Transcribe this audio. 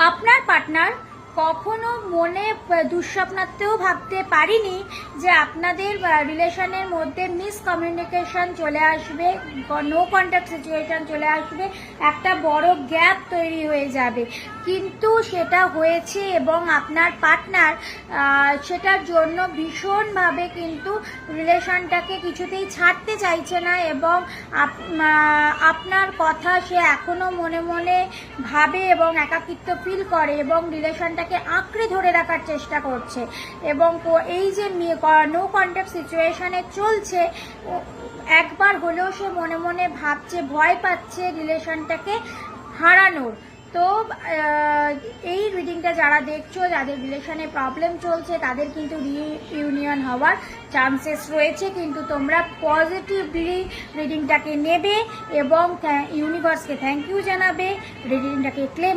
আপনার পার্টনার কখনো মনে দুঃস্বপ্নাতেও ভাবতে পারিনি যে আপনাদের রিলেশনের মধ্যে মিসকমিউনিকেশন চলে আসবে, নো কন্ট্যাক্ট সিচুয়েশন চলে আসবে, একটা বড় গ্যাপ তৈরি হয়ে যাবে, কিন্তু সেটা হয়েছে এবং আপনার পার্টনার সেটার জন্য ভীষণভাবে কিন্তু রিলেশনটাকে কিছুতেই ছাড়তে চাইছে না এবং আপনার কথা সে এখনো মনে মনে ভাবে এবং একাকিত্ব ফিল করে এবং রিলেশনটাকে আঁকড়ে ধরে রাখার চেষ্টা করছে এবং এই যে নো কন্ট্যাক্ট সিচুয়েশনে চলছে, একবার হলেও সে মনে মনে ভাবছে, ভয় পাচ্ছে রিলেশনটাকে হারানোর। তো এই রিডিংটা যারা দেখছো, যাদের রিলেশনে প্রবলেম চলছে, তাদের কিন্তু রিইউনিয়ন হওয়ার চান্সেস রয়েছে, কিন্তু তোমরা পজিটিভলি রিডিংটাকে নেবে এবং ইউনিভার্সকে থ্যাংক ইউ জানাবে, রিডিংটাকে ক্লেম